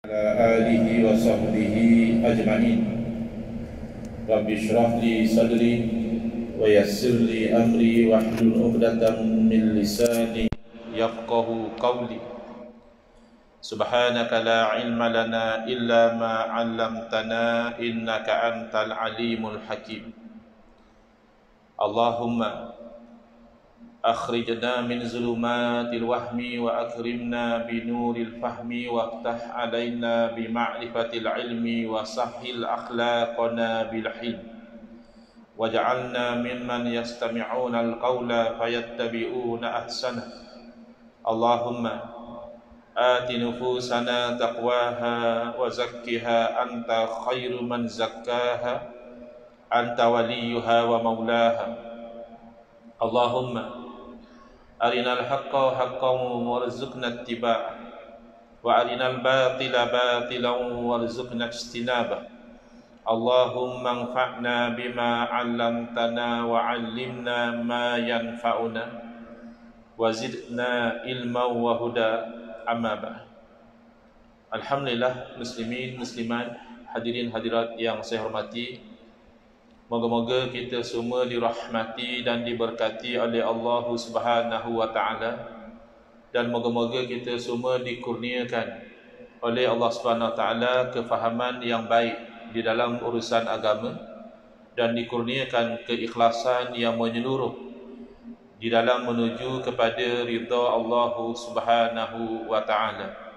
ala alihi wa sahbihi ajma'in. Rabbi syrah li sadri wa yassir li amri wahlul 'uqdatam min lisani yafqahu qawli. Subhanaka la ilma lana illa ma 'allamtana innaka antal alimul hakim. Allahumma akhrijna min zulumatil wahmi wa akrimna bi nuril fahmi waftah alaina bi ma'rifatil ilmi wa sahhil akhlaqana bil hilm waj'alna mimman yastami'una al-qawla fayattabi'una ahsana. Allahumma ati nufusana taqwaha wa zakkiha anta khairu man zakkaha anta waliyuha wa maulaha. Allahumma arinal haqqa haqqan warzuqna ittiba'ah wa arinal batila batilan warzuqna ijtinabah. Allahumma anfa'na bima 'allamtana wa 'allimna ma yanfa'una wa zidna ilman wa huda, amma ba'd. Alhamdulillah, muslimin muslimat, hadirin hadirat yang saya hormati, moga-moga kita semua dirahmati dan diberkati oleh Allah Subhanahu wa taala, dan moga-moga kita semua dikurniakan oleh Allah Subhanahu wa taala kefahaman yang baik di dalam urusan agama dan dikurniakan keikhlasan yang menyeluruh di dalam menuju kepada ridha Allah Subhanahu wa taala.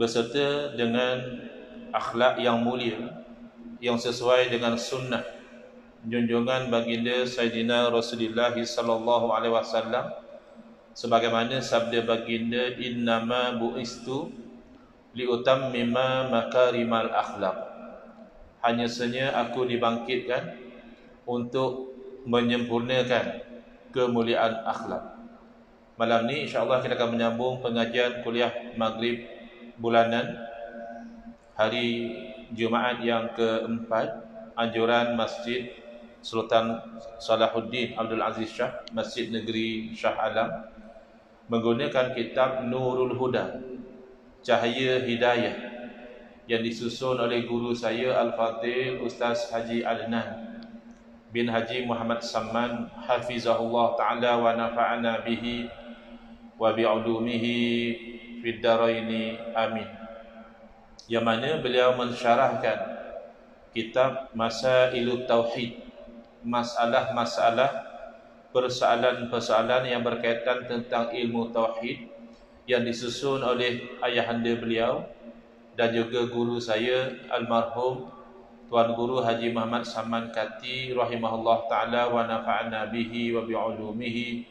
Beserta dengan akhlak yang mulia yang sesuai dengan sunnah junjungan baginda Sayyidina Rasulullah sallallahu alaihi wasallam, sebagaimana sabda baginda, innama bu'istu liutammima makarimal akhlak, hanya saja aku dibangkitkan untuk menyempurnakan kemuliaan akhlak. Malam ni insya-Allah kita akan menyambung pengajian kuliah Maghrib bulanan hari Jumaat yang keempat, anjuran Masjid Sultan Salahuddin Abdul Aziz Shah, Masjid Negeri Shah Alam, menggunakan kitab Nurul Huda, Cahaya Hidayah, yang disusun oleh guru saya Al-Fadhil Ustaz Haji Adnan bin Haji Muhammad Samman, hafizahullah ta'ala wa nafa'ana bihi wa bi'ulumihi fid daraini amin. Yang mana beliau mensyarahkan kitab Masailut Tauhid, masalah-masalah, persoalan-persoalan yang berkaitan tentang ilmu tauhid, yang disusun oleh ayahanda beliau dan juga guru saya almarhum Tuan Guru Haji Muhammad Saman Kati rahimahullah ta'ala wa nafa'ana bihi wa bi'ulumihi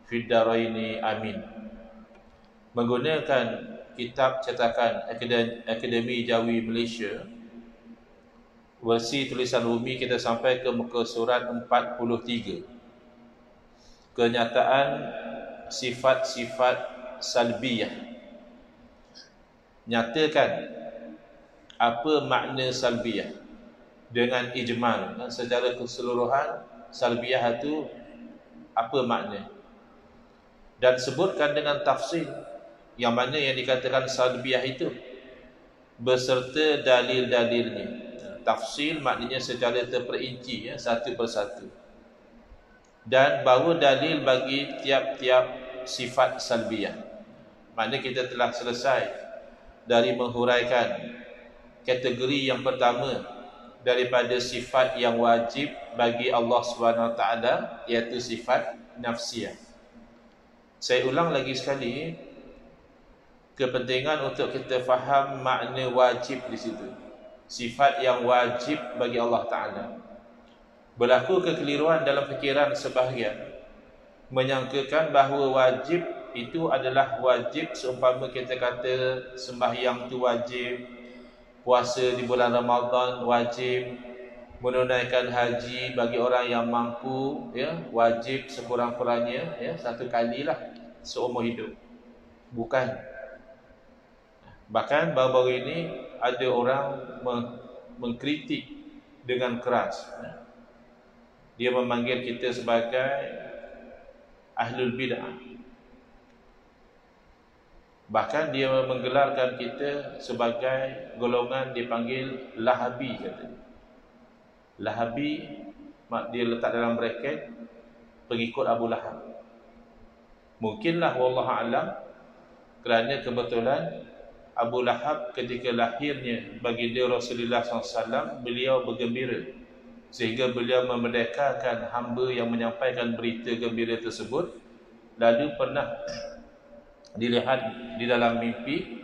fid daraini amin. Menggunakan kitab cetakan Akademi Jawi Malaysia, versi tulisan Rumi, kita sampai ke muka surat 43, kenyataan sifat-sifat salbiyah. Nyatakan apa makna salbiyah dengan ijmal, secara keseluruhan salbiyah itu apa makna, dan sebutkan dengan tafsir yang mana yang dikatakan salbiyah itu beserta dalil-dalilnya. Tafsir maknanya secara terperinci, satu persatu, dan baru dalil bagi tiap-tiap sifat salbiyah. Maknanya kita telah selesai dari menghuraikan kategori yang pertama daripada sifat yang wajib bagi Allah Subhanahu wa taala, iaitu sifat nafsiyah. Saya ulang lagi sekali, kepentingan untuk kita faham makna wajib di situ, sifat yang wajib bagi Allah Ta'ala. Berlaku kekeliruan dalam fikiran sebahagian, menyangkakan bahawa wajib itu adalah wajib seumpama kita kata sembahyang tu wajib, puasa di bulan Ramadan wajib, menunaikan haji bagi orang yang mampu, wajib sekurang-kurangnya, satu kalilah seumur hidup. Bukan. Bahkan baru-baru ini ada orang mengkritik dengan keras. Dia memanggil kita sebagai ahlul bid'ah. Bahkan dia menggelarkan kita sebagai golongan dipanggil Lahabi, kata dia. Lahabi dia letak dalam bracket pengikut Abu Lahab. Mungkinlah wallahu alam kerana kebetulan Abu Lahab ketika lahirnya baginda Rasulullah SAW, beliau bergembira sehingga beliau memerdekakan hamba yang menyampaikan berita gembira tersebut. Lalu pernah dilihat di dalam mimpi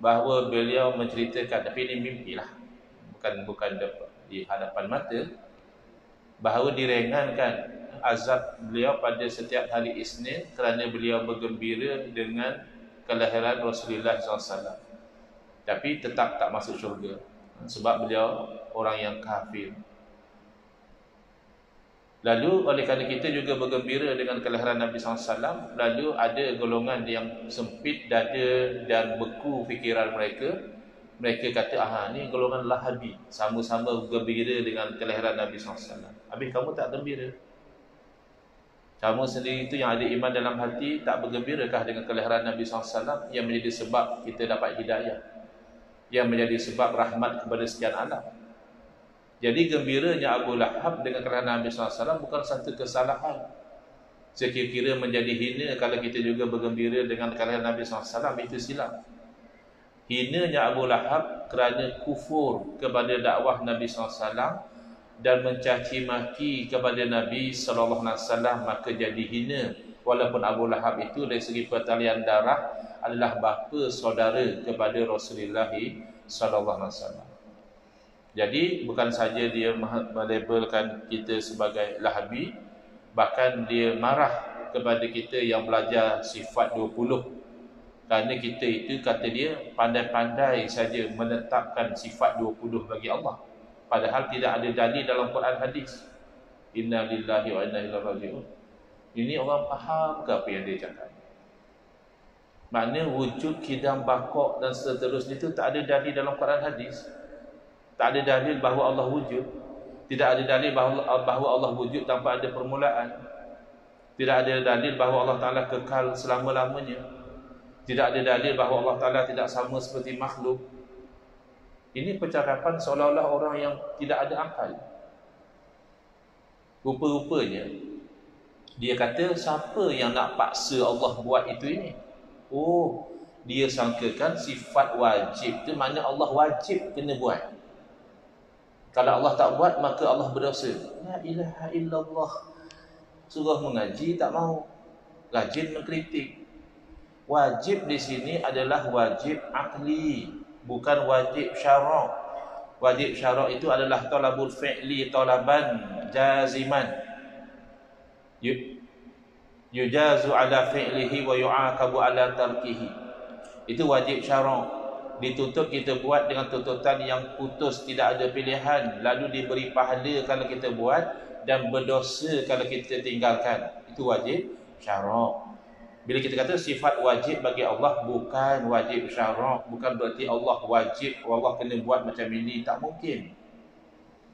bahawa beliau menceritakan, tapi ini mimpi lah, bukan di hadapan mata, bahawa diringankan azab beliau pada setiap hari Isnin kerana beliau bergembira dengan kelahiran Rasulullah SAW. Tapi tetap tak masuk syurga sebab beliau orang yang kafir. Lalu oleh kerana kita juga bergembira dengan kelahiran Nabi SAW, lalu ada golongan yang sempit dada dan beku fikiran mereka. Mereka kata, ni golongan Lahabi, sama-sama gembira dengan kelahiran Nabi SAW. Habis kamu tak gembira? Kamu sendiri itu yang ada iman dalam hati, tak bergembirakah dengan kelahiran Nabi SAW yang menjadi sebab kita dapat hidayah, yang menjadi sebab rahmat kepada sekian alam? Jadi gembiranya Abu Lahab dengan kelahiran Nabi SAW bukan satu kesalahan. Sekira-kira menjadi hina kalau kita juga bergembira dengan kelahiran Nabi SAW, itu silap. Hinanya Abu Lahab kerana kufur kepada dakwah Nabi SAW dan mencaci maki kepada Nabi SAW, maka jadi hina. Walaupun Abu Lahab itu dari segi pertalian darah adalah bapa saudara kepada Rasulullah SAW. Jadi bukan saja dia melabelkan kita sebagai Lahabi, bahkan dia marah kepada kita yang belajar sifat 20, kerana kita itu, kata dia, pandai-pandai saja menetapkan sifat 20 bagi Allah, padahal tidak ada dalil dalam Quran hadis. Inna lillahi wa inna ilaihi raji'un. Ini orang faham ke apa yang dia cakap? Maknanya wujud, kidam, bakok dan seterusnya itu tak ada dalil dalam Quran hadis. Tak ada dalil bahawa Allah wujud. Tidak ada dalil bahawa Allah wujud tanpa ada permulaan. Tidak ada dalil bahawa Allah Ta'ala kekal selama-lamanya. Tidak ada dalil bahawa Allah Ta'ala tidak sama seperti makhluk. Ini percakapan seolah-olah orang yang tidak ada akal. Rupa-rupanya dia kata, siapa yang nak paksa Allah buat itu ini? Oh, dia sangkakan sifat wajib itu makna Allah wajib kena buat. Kalau Allah tak buat, maka Allah berdosa. La ilaha illallah. Suruh mengaji tak mau, rajin mengkritik. Wajib di sini adalah wajib akli, bukan wajib syarak. Wajib syarak itu adalah talabul fi'li talaban jaziman, yujazu ala fi'lihi wa yu'aqabu ala tarkihi. Itu wajib syarak. Dituntut kita buat dengan tuntutan yang putus, tidak ada pilihan, lalu diberi pahala kalau kita buat dan berdosa kalau kita tinggalkan. Itu wajib syarak. Bila kita kata sifat wajib bagi Allah bukan wajib syarak, bukan berarti Allah wajib, Allah kena buat macam ini, tak mungkin.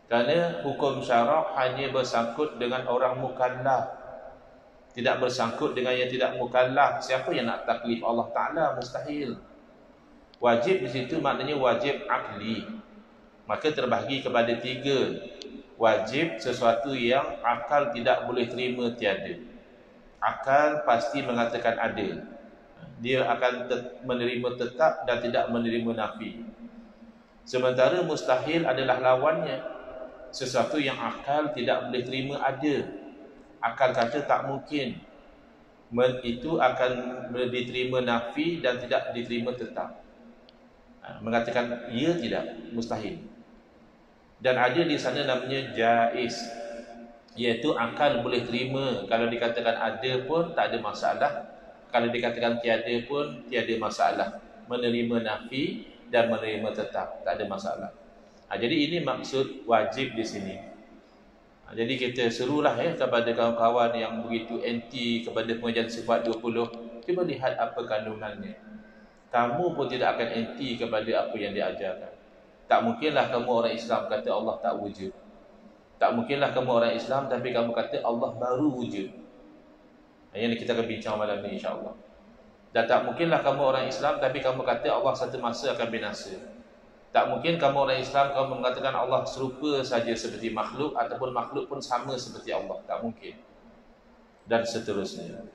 Kerana hukum syarak hanya bersangkut dengan orang mukallaf, tidak bersangkut dengan yang tidak mukallaf. Siapa yang nak taklif Allah Ta'ala? Mustahil. Wajib di situ maknanya wajib akli. Maka terbahagi kepada 3. Wajib sesuatu yang akal tidak boleh terima tiada. Akal pasti mengatakan ada. Dia akan menerima tetap dan tidak menerima nafi. Sementara mustahil adalah lawannya. Sesuatu yang akal tidak boleh terima ada. Akal kata tak mungkin. Itu akan diterima nafi dan tidak diterima tetap. Mengatakan ya, tidak, mustahil. Dan ada di sana namanya jaiz, iaitu akal boleh terima. Kalau dikatakan ada pun tak ada masalah, kalau dikatakan tiada pun tiada masalah. Menerima nafi dan menerima tetap, tak ada masalah. Jadi ini maksud wajib di sini. Jadi kita serulah kepada kawan-kawan yang begitu anti kepada pengajian sifat 20, cuba lihat apa kandungannya. Kamu pun tidak akan anti kepada apa yang diajarkan. Tak mungkinlah kamu orang Islam kata Allah tak wujud. Tak mungkinlah kamu orang Islam tapi kamu kata Allah baru wujud. Yang kita akan bincang malam ni insya-Allah. Dan tak mungkinlah kamu orang Islam tapi kamu kata Allah satu masa akan binasa. Tak mungkin kamu orang Islam kamu mengatakan Allah serupa saja seperti makhluk ataupun makhluk pun sama seperti Allah. Tak mungkin. Dan seterusnya.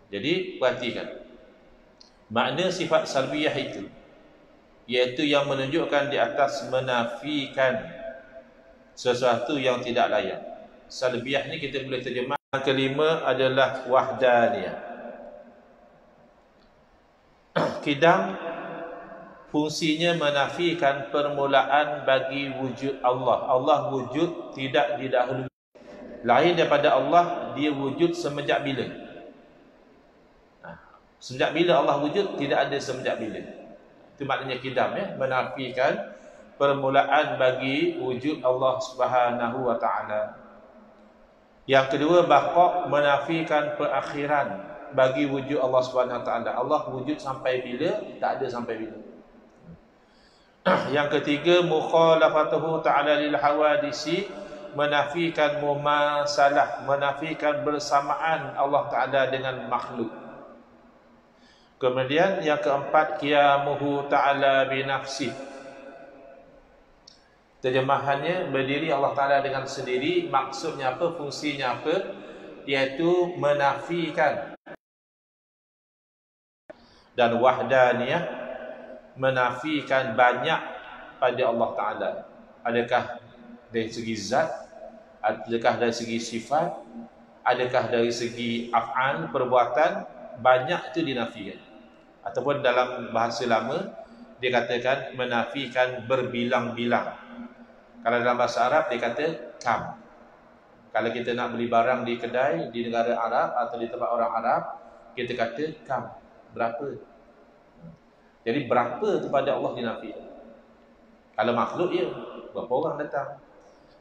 Jadi perhatikan. Makna sifat salbiyah itu, iaitu yang menunjukkan di atas menafikan sesuatu yang tidak layak. Salbiyah ni kita boleh terjemah. Yang kelima adalah wahdaniyah. Qidam fungsinya menafikan permulaan bagi wujud Allah. Allah wujud tidak didahului. Lain daripada Allah, dia wujud semenjak bila? Semenjak bila Allah wujud? Tidak ada semenjak bila. Itu maknanya qidam, ya, menafikan permulaan bagi wujud Allah Subhanahu wa taala. Yang kedua, baqa, menafikan perakhiran bagi wujud Allah Subhanahu wa taala. Allah wujud sampai bila? Tak ada sampai bila. Yang ketiga, mukhalafatuhu ta'ala lil hawadisi, menafikan mumasalah, menafikan bersamaan Allah Taala dengan makhluk. Kemudian yang keempat, qiyamuhu ta'ala bi nafsi. Terjemahannya, berdiri Allah Taala dengan sendiri. Maksudnya apa? Fungsinya apa? Iaitu menafikan. Dan wahdaniyah, menafikan banyak pada Allah Ta'ala. Adakah dari segi zat, adakah dari segi sifat, adakah dari segi af'al, perbuatan, banyak itu dinafikan. Ataupun dalam bahasa lama dia katakan menafikan berbilang-bilang. Kalau dalam bahasa Arab dia kata kam. Kalau kita nak beli barang di kedai di negara Arab atau di tempat orang Arab, kita kata kam, berapa. Jadi berapa kepada Allah dinafikan. Kalau makhluk, ya, berapa orang datang?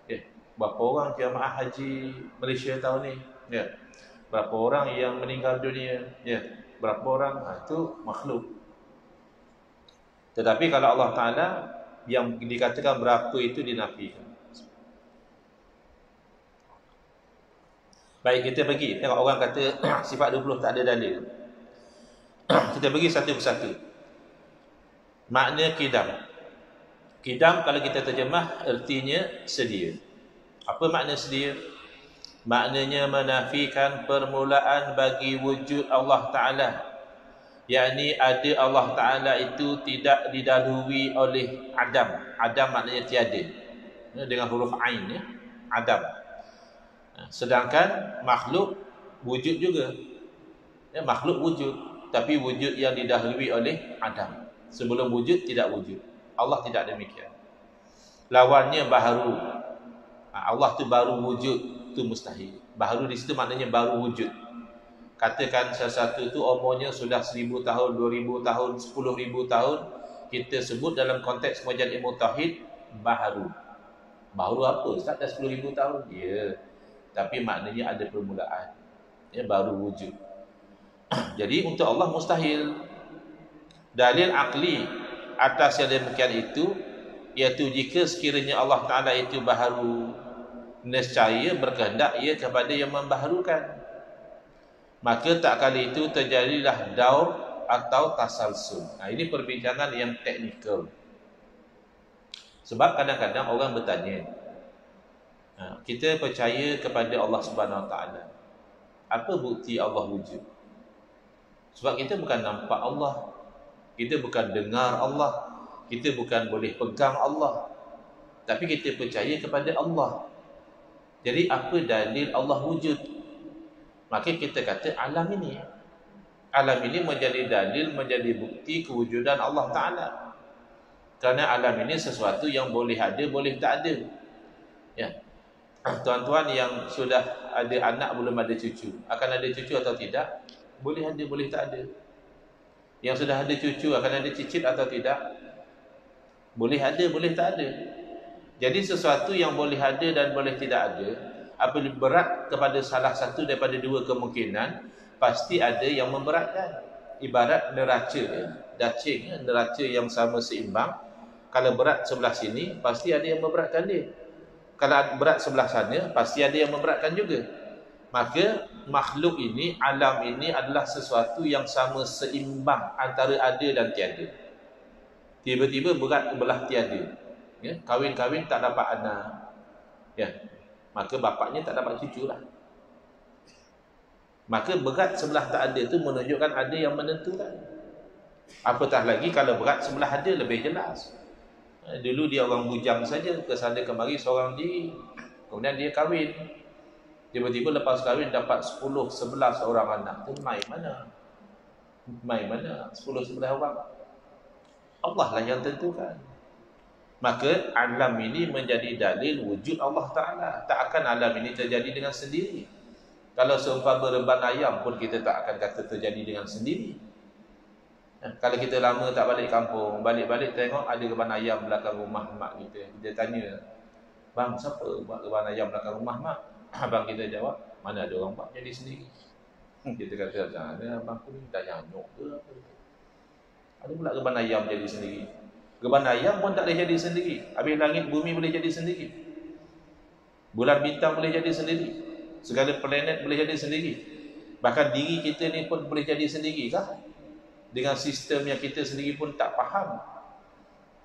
Ya, berapa orang jemaah haji Malaysia tahun ni? Ya. Berapa orang yang meninggal dunia? Ya. Berapa orang? Itu makhluk. Tetapi kalau Allah Ta'ala, yang dikatakan berapa itu dinafikan. Baik, kita pergi. Tengok orang kata sifat 20 tak ada dalil. Kita pergi satu persatu. Makna qidam. Qidam kalau kita terjemah artinya sedia. Apa makna sedia? Maknanya menafikan permulaan bagi wujud Allah Ta'ala. Yakni ada Allah Ta'ala itu tidak didahului oleh Adam. Adam maknanya tiada. Dengan huruf Ain, ya. Adam. Sedangkan makhluk wujud juga. Ya, makhluk wujud. Tapi wujud yang didahului oleh Adam. Sebelum wujud tidak wujud. Allah tidak demikian. Lawannya baharu. Allah tu baru wujud, tu mustahil. Baharu di situ maknanya baru wujud. Katakan sesuatu tu umurnya sudah 1000 tahun, 2000 tahun, 10,000 tahun, kita sebut dalam konteks pengajian ilmu tauhid baharu. Baharu apa? Ustaz dah 10,000 tahun. Ya. Tapi maknanya ada permulaan. Ya, baru wujud. Jadi untuk Allah mustahil. Dalil akli atas yang demikian itu, iaitu jika sekiranya Allah Ta'ala itu baharu, nescaya berkehendak ia kepada yang membaharukan, maka tak kali itu terjadilah daur atau tasalsul. Ini perbincangan yang teknikal. Sebab kadang-kadang orang bertanya, kita percaya kepada Allah Subhanahu Wa Ta'ala, apa bukti Allah wujud? Sebab kita bukan nampak Allah, kita bukan dengar Allah, kita bukan boleh pegang Allah, tapi kita percaya kepada Allah. Jadi apa dalil Allah wujud? Maka kita kata alam ini. Alam ini menjadi dalil, menjadi bukti kewujudan Allah Ta'ala. Kerana alam ini sesuatu yang boleh ada, boleh tak ada. Ya. Tuan-tuan yang sudah ada anak, belum ada cucu, akan ada cucu atau tidak? Boleh ada, boleh tak ada. Yang sudah ada cucu akan ada cicit atau tidak? Boleh ada, boleh tak ada. Jadi sesuatu yang boleh ada dan boleh tidak ada, apabila berat kepada salah satu daripada dua kemungkinan, pasti ada yang memberatkan. Ibarat neraca, dacing, neraca yang sama seimbang. Kalau berat sebelah sini, pasti ada yang memberatkan dia. Kalau berat sebelah sana, pasti ada yang memberatkan juga. Maka makhluk ini, alam ini adalah sesuatu yang sama seimbang antara ada dan tiada. Tiba-tiba berat belah tiada. Ya, kahwin-kahwin tak dapat anak. Ya, maka bapaknya tak dapat cucu lah. Maka berat sebelah tak ada tu menunjukkan ada yang menentukan. Apatah lagi kalau berat sebelah ada, lebih jelas. Dulu dia orang bujang saja, ke sana kemari seorang diri. Kemudian dia kahwin. Tiba-tiba lepas kahwin dapat 10, 11 orang anak. Tu mai mana? Mai mana? 10, 11 orang. Allah lah yang tentukan. Maka alam ini menjadi dalil wujud Allah Ta'ala. Tak akan alam ini terjadi dengan sendiri. Kalau seumpama reban ayam pun kita tak akan kata terjadi dengan sendiri. Kalau kita lama tak balik kampung, balik-balik tengok ada reban ayam belakang rumah mak kita. Kita tanya, bang, siapa buat reban ayam belakang rumah mak? Abang kita jawab, mana ada orang buat, jadi sendiri. Kita kata, ada abang aku ni dah nyanyuk ke apa? Ada pula reban ayam jadi sendiri. Reban ayam pun tak boleh jadi sendiri. Habis langit bumi boleh jadi sendiri. Bulan bintang boleh jadi sendiri. Segala planet boleh jadi sendiri. Bahkan diri kita ni pun boleh jadi sendiri kah? Dengan sistem yang kita sendiri pun tak faham.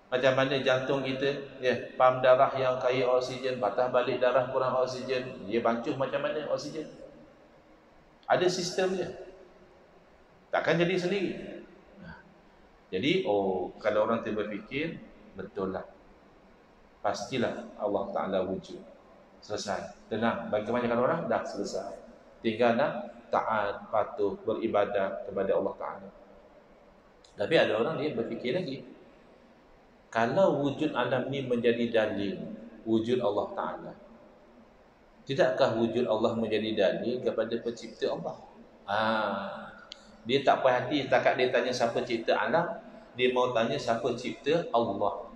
Macam mana jantung kita, pam darah yang kaya oksigen, patah balik darah kurang oksigen, dia bancuh macam mana oksigen? Ada sistem dia. Takkan jadi sendiri. Jadi, kalau orang tu berfikir, betul lah. Pastilah Allah Ta'ala wujud. Selesai. Tenang. Bagi kebanyakan orang, dah selesai. Tinggal nak taat, patuh, beribadat kepada Allah Ta'ala. Tapi ada orang dia berfikir lagi. Kalau wujud alam ni menjadi dalil wujud Allah Ta'ala, tidakkah wujud Allah menjadi dalil kepada pencipta Allah? Dia tak puas hati setakat dia tanya siapa cipta alam, dia mau tanya siapa cipta Allah.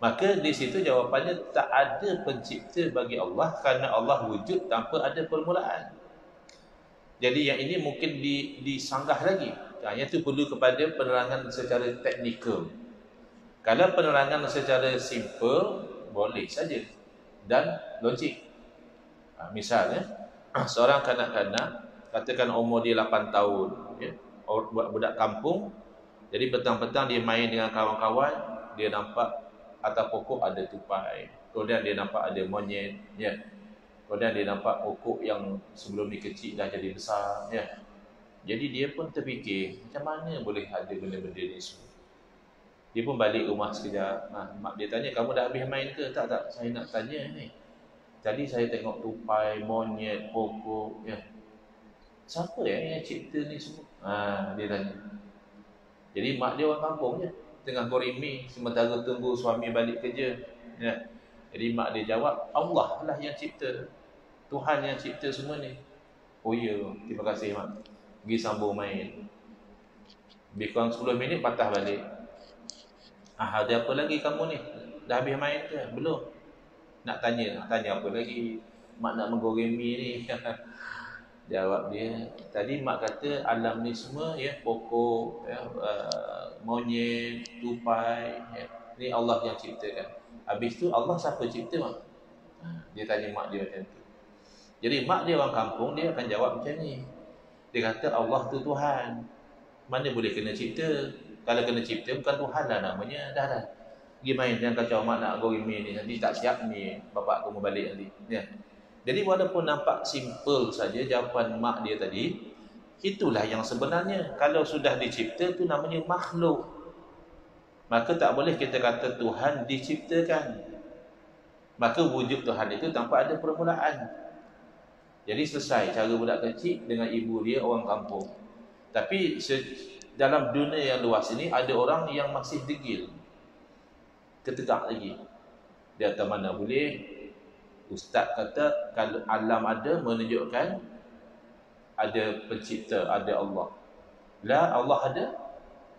Maka di situ jawapannya tak ada pencipta bagi Allah, kerana Allah wujud tanpa ada permulaan. Jadi yang ini mungkin disanggah lagi. Yang itu perlu kepada penerangan secara teknikal. Kalau penerangan secara simple, boleh saja. Dan logik. Misalnya, seorang kanak-kanak, katakan umur dia 8 tahun, budak kampung. Jadi petang-petang dia main dengan kawan-kawan, dia nampak atas pokok ada tupai. Kemudian dia nampak ada monyet. Kemudian dia nampak pokok yang sebelum ni kecil dah jadi besar. Jadi dia pun terfikir, macam mana boleh ada benda-benda ni semua. Dia pun balik rumah sekejap. Mak dia tanya, kamu dah habis main ke? Tak, saya nak tanya ni. Tadi saya tengok tupai, monyet, pokok. Siapa yang cipta ni semua? Dia tanya. Jadi mak dia orang kampung je. Tengah gorimi, sementara tunggu suami balik kerja. Jadi mak dia jawab, Allah lah yang cipta. Tuhan yang cipta semua ni. Oh ya, terima kasih mak. Pergi sambung main. Lebih kurang 10 minit patah balik. Ada apa lagi kamu ni? Dah habis main ke? Belum. Nak tanya apa lagi? Mak nak menggoremi ni. Jawab dia, tadi mak kata alam ni semua pokok, monyet, tupai, ni Allah yang ciptakan. Habis tu Allah siapa cipta mak? Dia tanya mak dia macam tu. Jadi mak dia orang kampung, dia akan jawab macam ni. Dia kata Allah tu Tuhan. Mana boleh kena cipta? Kalau kena cipta bukan Tuhan lah namanya. Dah. Pergi main, jangan kacau mak nak gorimi ni. Nanti tak siap ni, bapak kamu balik nanti. Jadi walaupun nampak simple saja jawapan mak dia tadi, itulah yang sebenarnya. Kalau sudah dicipta tu namanya makhluk. Maka tak boleh kita kata Tuhan diciptakan. Maka wujud Tuhan itu tanpa ada permulaan. Jadi selesai cara budak kecil dengan ibu dia orang kampung. Tapi dalam dunia yang luas ini ada orang yang masih degil. Ketegak lagi. Dia kata mana boleh. Ustaz kata kalau alam ada menunjukkan ada pencipta, ada Allah. La, Allah ada,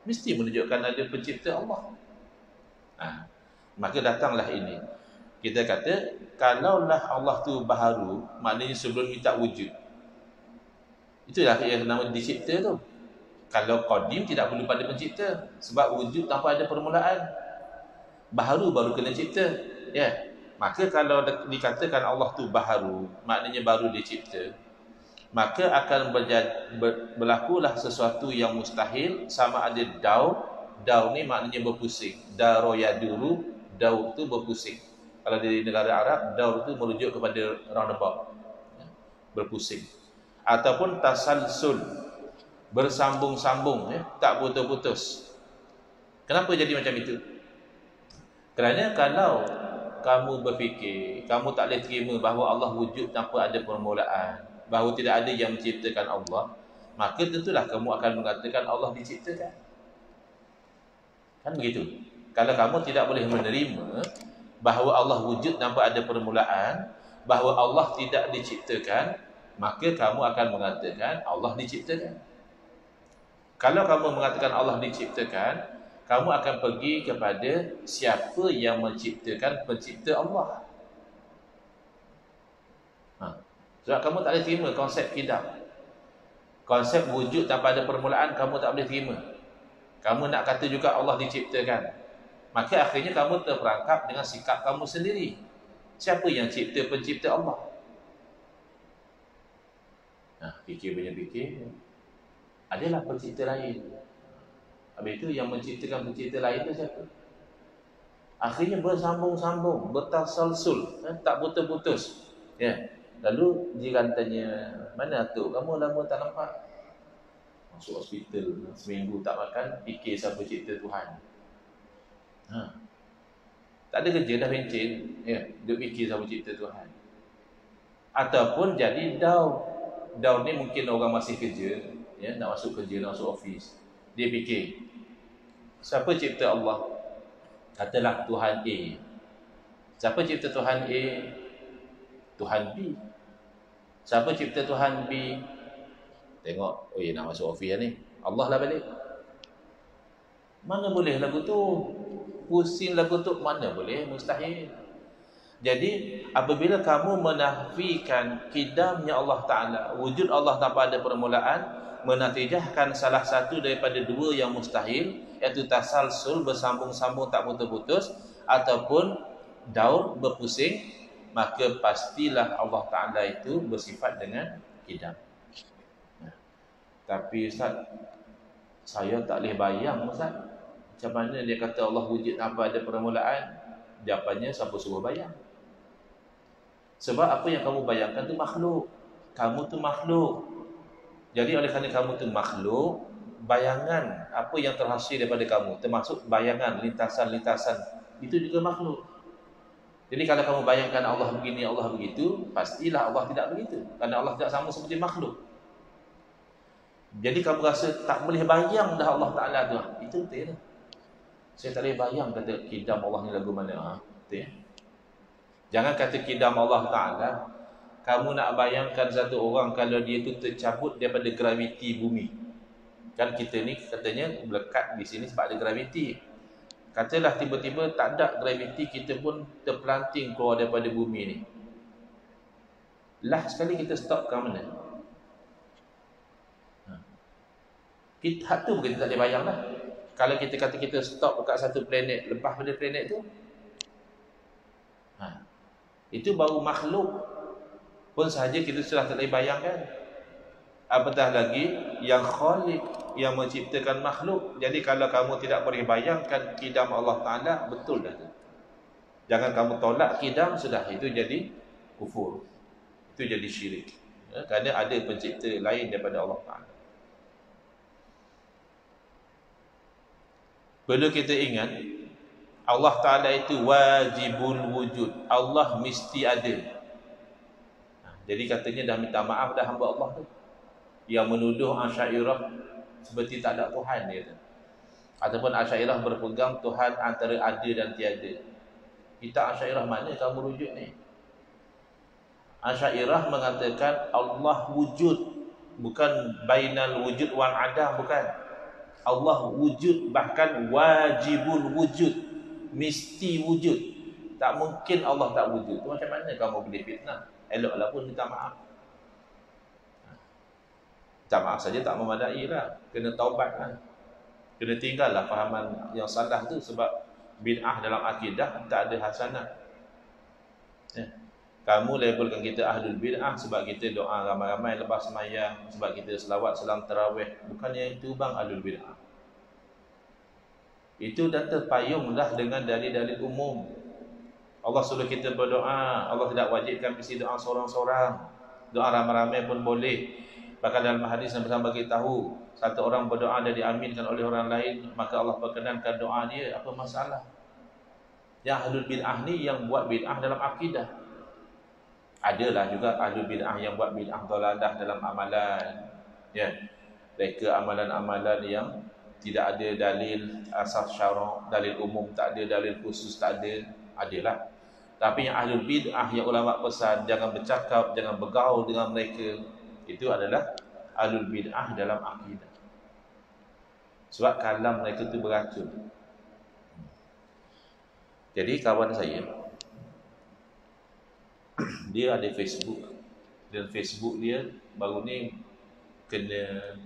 mesti menunjukkan ada pencipta Allah. Maka datanglah ini. Kita kata kalaulah Allah tu baharu, maknanya sebelum ni tak wujud. Itulah yang nama dicipta tu. Kalau qadim tidak perlu pada pencipta, sebab wujud tanpa ada permulaan. Baharu baru kena cipta. Maka kalau dikatakan Allah tu baharu, maknanya baru dicipta, maka akan berlakulah sesuatu yang mustahil. Sama ada daur ni maknanya berpusing. Daro yaduru, daur tu berpusing. Kalau di negara Arab, daur tu merujuk kepada roundabout, berpusing. Ataupun tasalsul, bersambung-sambung, tak putus-putus. Kenapa jadi macam itu? Kerana kalau kamu berfikir, kamu tak boleh terima bahawa Allah wujud tanpa ada permulaan, bahawa tidak ada yang menciptakan Allah, maka tentulah kamu akan mengatakan Allah diciptakan. Kan begitu? Kalau kamu tidak boleh menerima bahawa Allah wujud tanpa ada permulaan, bahawa Allah tidak diciptakan, maka kamu akan mengatakan Allah diciptakan. Kalau kamu mengatakan Allah diciptakan, kamu akan pergi kepada siapa yang menciptakan pencipta Allah. Sebab kamu tak boleh terima konsep qidam. Konsep wujud tanpa ada permulaan kamu tak boleh terima. Kamu nak kata juga Allah diciptakan, maka akhirnya kamu terperangkap dengan sikap kamu sendiri. Siapa yang cipta pencipta Allah? Fikir banyak fikir. Adalah pencipta lain. Habis itu yang menciptakan pencipta lain itu siapa? Akhirnya bersambung-sambung, bertasalsul, tak putus-putus. Lalu jiran tanya, mana atuk kamu lama tak nampak? Masuk hospital, seminggu tak makan, fikir siapa cipta Tuhan. Tak ada kerja dah pencen, duk fikir siapa cipta Tuhan. Ataupun jadi daur. Daur ni mungkin orang masih kerja, nak masuk kerja, nak masuk office. Dia fikir, siapa cipta Allah? Katalah Tuhan A. Siapa cipta Tuhan A? Tuhan B. Siapa cipta Tuhan B? Tengok, nak masuk office ni, Allah lah balik. Mana boleh lagu tu? Pusing lagu tu, mana boleh? Mustahil. Jadi apabila kamu menafikan qidamnya Allah Ta'ala, wujud Allah tanpa ada permulaan, menatijahkan salah satu daripada dua yang mustahil, iaitu tasalsul, bersambung-sambung tak putus-putus, ataupun daur, berpusing, maka pastilah Allah Ta'ala itu bersifat dengan qidam. Tapi Ustaz, saya tak boleh bayang Ustaz, macam mana dia kata Allah wujud tanpa ada permulaan? Jawapannya, siapa suruh bayang? Sebab apa yang kamu bayangkan tu makhluk. Kamu tu makhluk. Jadi oleh kerana kamu tu makhluk, bayangan apa yang terhasil daripada kamu, termasuk bayangan, lintasan-lintasan, itu juga makhluk. Jadi kalau kamu bayangkan Allah begini, Allah begitu, pastilah Allah tidak begitu. Kerana Allah tidak sama seperti makhluk. Jadi kamu rasa tak boleh bayang dah Allah Ta'ala tu. Itu betul lah. Saya tak boleh bayang kata qidam Allah ni lagu mana. Betul ya? Jangan kata qidam Allah Ta'ala. Kamu nak bayangkan satu orang kalau dia tu tercabut daripada graviti bumi. Kan kita ni katanya melekat di sini sebab ada graviti. Katalah tiba-tiba tak ada graviti, kita pun terpelanting keluar daripada bumi ni. Lah sekali kita stop kat mana? Kita tu kita tak boleh bayang lah. Kalau kita kata kita stop dekat satu planet, lepas pada planet tu, itu baru makhluk pun sahaja kita sudah tak boleh bayangkan. Apatah lagi yang khaliq, yang menciptakan makhluk. Jadi kalau kamu tidak boleh bayangkan qidam Allah Ta'ala, betul dah tu. Jangan kamu tolak qidam, sudah itu jadi kufur. Itu jadi syirik. Kerana ada pencipta lain daripada Allah Ta'ala. Perlu kita ingat, Allah Ta'ala itu wajibul wujud. Allah mesti ada. Jadi katanya dah minta maaf dah hamba Allah tu, yang menuduh Asy'ariyah seperti tak ada Tuhan dia tu. Ataupun Asy'ariyah berpegang Tuhan antara ada dan tiada. Kita Asy'ariyah mana kamu rujuk ni? Asy'ariyah mengatakan Allah wujud, bukan bainal wujud wal adam, bukan. Allah wujud, bahkan wajibul wujud, mesti wujud. Tak mungkin Allah tak wujud. Tu macam mana kamu boleh fitnah? Eloklah pun minta maaf. Minta maaf saja tak memadai lah. Kena taubat lah. Kena tinggal lah fahaman yang salah tu. Sebab bid'ah dalam akidah tak ada hasanah. Ya. Kamu labelkan kita ahlul bid'ah sebab kita doa ramai-ramai lepas sembahyang, sebab kita selawat salam tarawih. Bukannya itu bang ahlul bid'ah. Itu dah terpayunglah dengan dalil-dalil umum. Allah suruh kita berdoa, Allah tidak wajibkan mesti doa seorang-seorang. Doa ramai-ramai pun boleh. Bahkan dalam hadis Nabi SAW bagi tahu, satu orang berdoa dan diaminkan oleh orang lain, maka Allah perkenankan doa dia, apa masalah? Yang ahlul bid'ah ni yang buat bid'ah dalam akidah. Adalah juga ahlul bid'ah yang buat bid'ah dalalah dalam amalan. Ya. Mereka amalan-amalan yang tidak ada dalil asas syarak, dalil umum tak ada, dalil khusus tak ada, adalah. Tapi yang ahlul bid'ah yang ulama pesan jangan bercakap, jangan bergaul dengan mereka, itu adalah ahlul bid'ah dalam akidah. Sebab kalam mereka itu beracun. Jadi kawan saya, dia ada Facebook, dan Facebook dia baru ni kena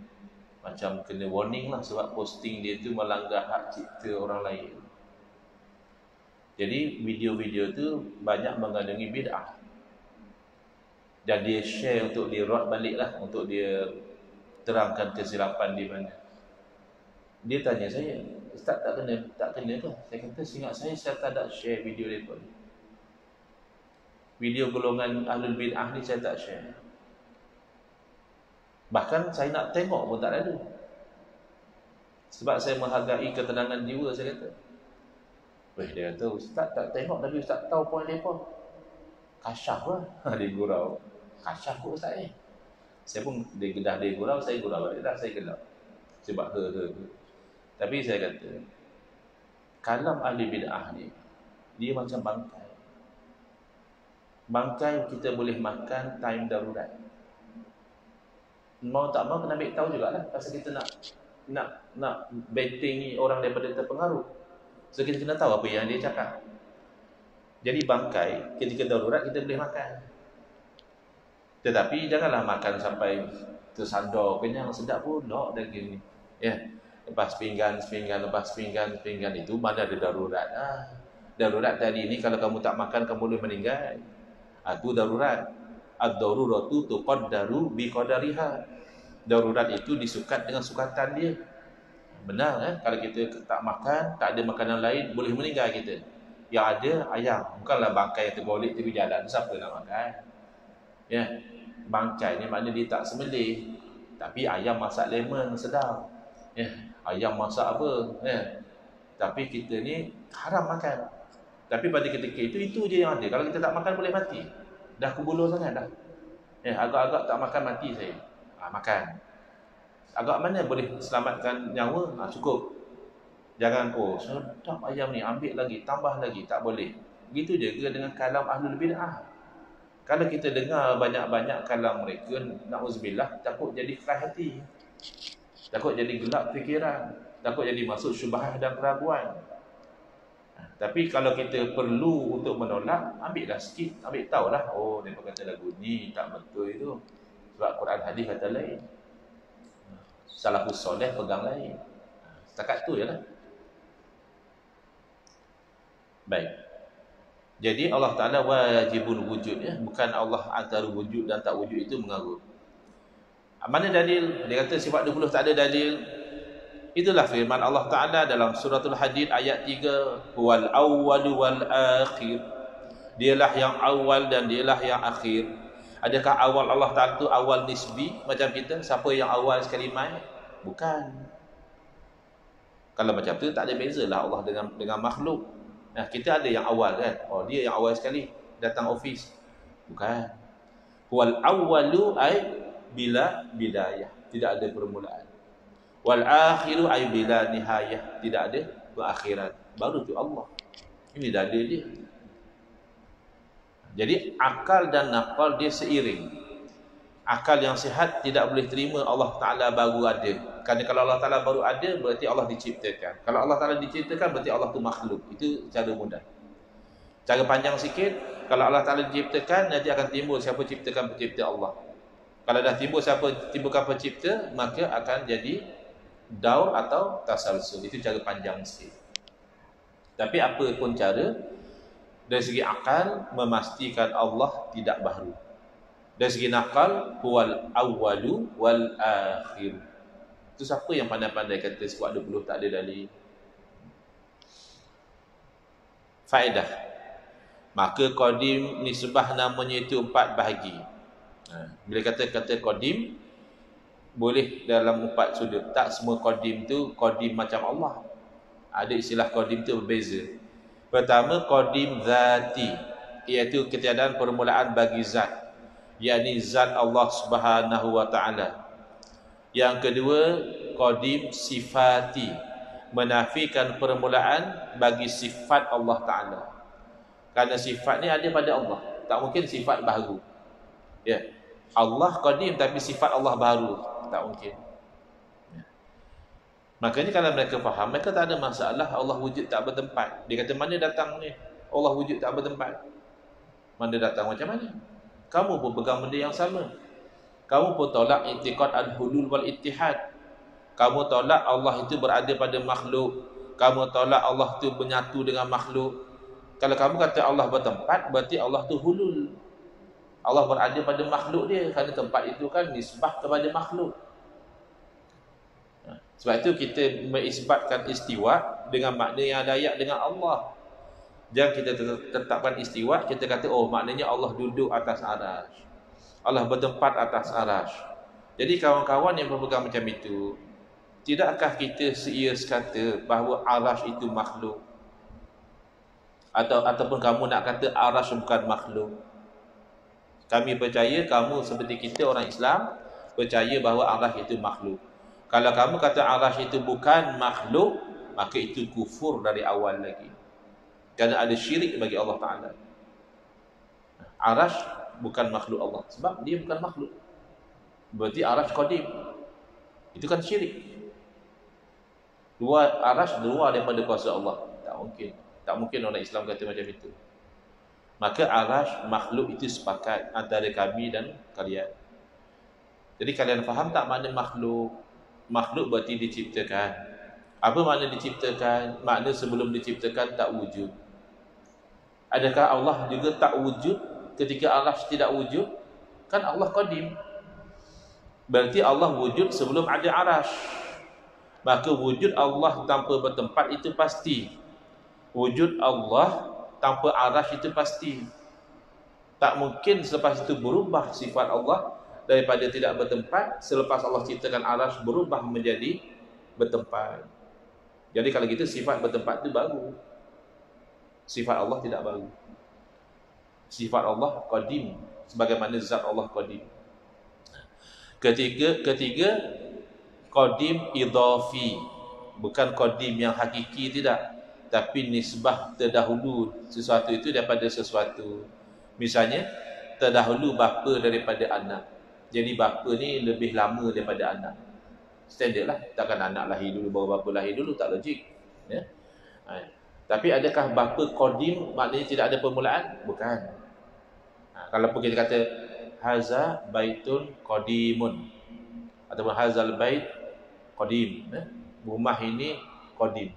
warning lah, sebab posting dia tu melanggar hak cipta orang lain. Jadi video-video tu banyak mengandungi bid'ah, dan dia share untuk dia rot balik lah, untuk dia terangkan kesilapan di mana. Dia tanya saya, Ustaz tak kena ke? Saya kata seingat saya tak ada share video mereka ni. Video golongan ahlul bid'ah ni saya tak share. Bahkan saya nak tengok pun tak ada. Sebab saya menghargai ketenangan jiwa, saya kata. Dia kata, Ustaz tak tengok tapi Ustaz tahu poin mereka. Kasyaf lah. Dia gurau. Kasyaf kot Ustaz ni. Saya pun dia gurau, saya gurau balik dah, saya gelap. Sebab Tapi saya kata, kalam ahli bid'ah ni, dia macam bangkai. Bangkai kita boleh makan time darurat. Mau tak mau kena ambil tahu jugalah, pasal kita nak betting orang daripada terpengaruh. So kita kena tahu apa yang dia cakap. Jadi bangkai ketika darurat kita boleh makan. Tetapi janganlah makan sampai tersandar, kenyang, sedap pula daging ni. Ya. Lepas pinggan itu mana ada darurat. Darurat tadi ni kalau kamu tak makan kamu boleh meninggal. Itu darurat. Ad-daruratu tuqaddaru biqadariha. Darurat itu disukat dengan sukatan dia. Benar kalau kita tak makan, tak ada makanan lain, boleh meninggal kita. Yang ada ayam, bukanlah bangkai yang tergolek tepi jalan, siapa nak makan? Ya. Bangkai ni maknanya dia tak sembelih, tapi ayam masak lemon sedap. Ya. Ayam masak apa? Ya. Tapi kita ni haram makan. Tapi pada ketika itu je yang ada. Kalau kita tak makan boleh mati. Dah kubulur sangat dah. Ya, agak-agak tak makan mati saya. Makan. Agak mana boleh selamatkan nyawa? Cukup. Jangan sedap ayam ni, ambil lagi, tambah lagi, tak boleh. Begitu juga dengan kalam ahlul bid'ah. Kalau kita dengar banyak-banyak kalam mereka, na'udzubillah, takut jadi keras hati. Takut jadi gelap fikiran, takut jadi masuk syubhah dan keraguan. Tapi kalau kita perlu untuk menolak, ambillah sikit, ambil tahulah. Dia kata lagu ni tak betul itu. Sebab Quran hadis kata lain. Salafus soleh pegang lain. Setakat tu je lah. Baik. Jadi Allah Ta'ala wajibul wujud, ya. Bukan Allah antara wujud dan tak wujud itu mengaku. Mana dalil? Dia kata sifat 20 tak ada dalil. Itulah firman Allah Ta'ala dalam suratul Hadid ayat 3. Wal awwalu wal akhir. Dialah yang awal dan dialah yang akhir. Adakah awal Allah Ta'ala itu awal nisbi macam kita? Siapa yang awal sekali main? Bukan. Kalau macam tu tak ada beza lah Allah dengan makhluk. Kita ada yang awal kan? Dia yang awal sekali datang office. Bukan. Wal awwalu ay bila bidayah, tidak ada permulaan. Wal akhiru ay bila nihayah, tidak ada berakhiran. Baru tu Allah. Ini dalil dia. Jadi akal dan nakal dia seiring. Akal yang sihat tidak boleh terima Allah Ta'ala baru ada. Kerana kalau Allah Ta'ala baru ada, berarti Allah diciptakan. Kalau Allah Ta'ala diciptakan, berarti Allah tu makhluk. Itu cara mudah. Cara panjang sikit, kalau Allah Ta'ala diciptakan, nanti akan timbul siapa ciptakan pencipta Allah. Kalau dah timbul siapa timbulkan pencipta, maka akan jadi daur atau tasalsul. Itu cara panjang sikit. Tapi apa pun cara, Dari segi akal, memastikan Allah tidak baharu. Dari segi nakal, huwal awwalu wal akhir. Itu siapa yang pandai-pandai kata sekuat 20 tak ada dalil? Faedah. Maka qadim nisbah namanya itu 4 bahagi. Bila kata qadim, boleh dalam 4 sudut. Tak semua qadim tu qadim macam Allah. Ada istilah qadim tu berbeza. Pertama, qadim zati, iaitu ketiadaan permulaan bagi zat, yakni zat Allah Subhanahu wa taala. Yang kedua, qadim sifati, menafikan permulaan bagi sifat Allah taala. Kerana sifat ni ada pada Allah, tak mungkin sifat baharu. Ya. Allah qadim tapi sifat Allah baharu, tak mungkin. Makanya kalau mereka faham, mereka tak ada masalah Allah wujud tak bertempat. Dia kata, mana datang ni Allah wujud tak bertempat? Mana datang macam mana? Kamu pun pegang benda yang sama. Kamu pun tolak i'tiqad al-hulul wal ittihad. Kamu tolak Allah itu berada pada makhluk. Kamu tolak Allah itu menyatu dengan makhluk. Kalau kamu kata Allah bertempat, berarti Allah tu hulul. Allah berada pada makhluk dia. Kerana tempat itu kan nisbah kepada makhluk. Sebab itu kita mengisbatkan istiwa dengan makna yang layak dengan Allah. Jangan kita tetapkan istiwa, kita kata, oh maknanya Allah duduk atas arash, Allah bertempat atas arash. Jadi kawan-kawan yang berpegang macam itu, tidakkah kita seia sekata bahawa arash itu makhluk? Ataupun kamu nak kata arash bukan makhluk? Kami percaya, kamu seperti kita orang Islam, percaya bahawa arash itu makhluk. Kalau kamu kata arash itu bukan makhluk, maka itu kufur dari awal lagi. Kerana ada syirik bagi Allah Ta'ala. Arash bukan makhluk Allah, sebab dia bukan makhluk. Berarti arash qadim. Itu kan syirik. Arash luar daripada kuasa Allah. Tak mungkin. Tak mungkin orang Islam kata macam itu. Maka arash makhluk itu sepakat antara kami dan kalian. Jadi kalian faham tak makna makhluk? Makhluk berarti diciptakan. Apa makna diciptakan? Makna sebelum diciptakan tak wujud. Adakah Allah juga tak wujud ketika arash tidak wujud? Kan Allah qadim. Berarti Allah wujud sebelum ada arash. Maka wujud Allah tanpa bertempat itu pasti. Wujud Allah tanpa arash itu pasti. Tak mungkin selepas itu berubah sifat Allah daripada tidak bertempat. Selepas Allah ciptakan arash berubah menjadi bertempat. Jadi kalau gitu sifat bertempat itu baru. Sifat Allah tidak baru. Sifat Allah qadim, sebagaimana zat Allah qadim. Ketiga qadim idhafi, bukan qadim yang hakiki, tidak, tapi nisbah terdahulu sesuatu itu daripada sesuatu. Misalnya terdahulu bapa daripada anak. Jadi bapa ni lebih lama daripada anak. Standard lah. Takkan anak lahir dulu baru bapa lahir dulu, tak logik. Ya? Tapi adakah bapa qadim maknanya tidak ada permulaan? Bukan. Kalau kita kata haza baitun qadimun, ataupun hazal bait qadim, rumah ini qadim.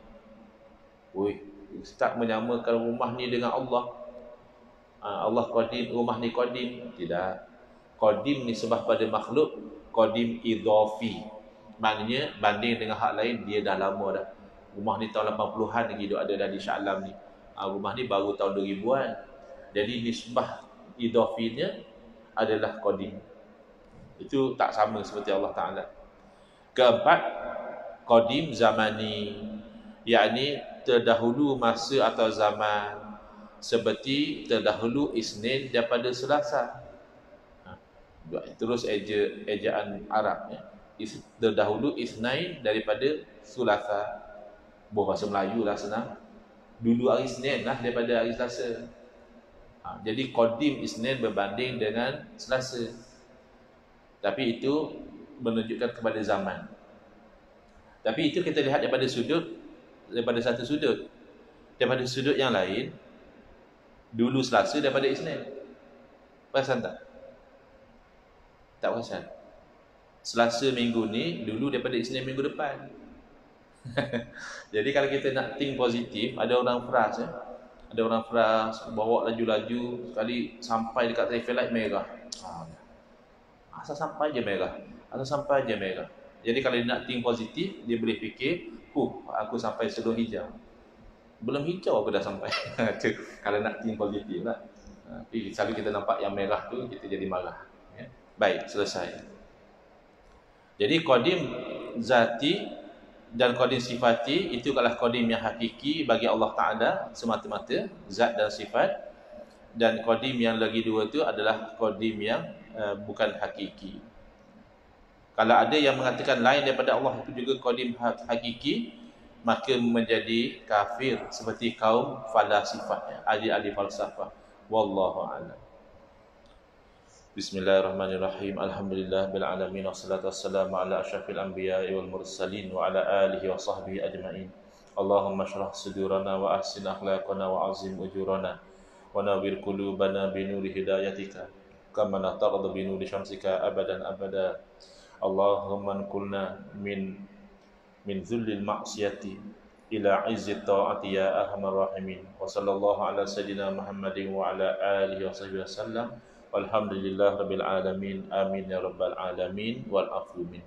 Ustaz menyamakan rumah ni dengan Allah. Allah qadim, rumah ni qadim. Tidak. Qadim ni sebab pada makhluk, qadim idhafi. Maknanya banding dengan hak lain dia dah lama dah. Rumah ni tahun 80-an lagi duk ada dah di Shah Alam ni. Rumah ni baru tahun 2000-an. Jadi nisbah idhafinya adalah qadim. Itu tak sama seperti Allah Ta'ala. Keempat, qadim zamani, yakni terdahulu masa atau zaman, seperti terdahulu Isnin daripada Selasa. Terus ejaan Arab, ya. Terdahulu Isnin daripada Selasa. Bahasa Melayu lah senang. Dulu hari Isnin lah daripada hari Selasa. Jadi qadim Isnin berbanding dengan Selasa. Tapi itu menunjukkan kepada zaman. Tapi itu kita lihat daripada satu sudut. Daripada sudut yang lain, dulu Selasa daripada Isnin. Perasan tak? Tak perasan. Selasa minggu ni dulu daripada Isnin minggu depan. Jadi kalau kita nak think positif, ada orang frust, Ada orang frust, bawa laju-laju, sekali sampai dekat traffic light merah. Asal sampai je merah. Asal sampai je merah. Jadi kalau dia nak think positif, dia boleh fikir, aku sampai sebelum hijau. Belum hijau aku dah sampai. Kalau nak think positif lah. Tapi selalu kita nampak yang merah tu, kita jadi marah. Ya. Baik, selesai. Jadi qadim zati dan qadim sifati itu adalah qadim yang hakiki bagi Allah Ta'ala semata-mata, zat dan sifat. Dan qadim yang lagi dua itu adalah qadim yang bukan hakiki. Kalau ada yang mengatakan lain daripada Allah itu juga qadim hakiki, maka menjadi kafir seperti kaum falasifah, ahli-ahli falsafah. Wallahu a'lam. Bismillahirrahmanirrahim. Alhamdulillah bil alamin wassalatu wassalamu ala asyrafil anbiya'i wal mursalin wa ala alihi wa sahbihi ajma'in. Allahumma shrah sudurana wa ahsin akhlaqana wa azim ujurana wa nawwir qulubana bi nuri hidayatika kama natardu bi nuri syamsika abadan abada. Allahumma anqulna min dhullil ma'siyati ila izzit ta'ati ya arhamar rahimin. Wa sallallahu ala sayyidina Muhammadin wa ala alihi wa sahbihi wasallam. Walhamdulillah rabbil alamin. Amin ya rabbal alamin wal afu min.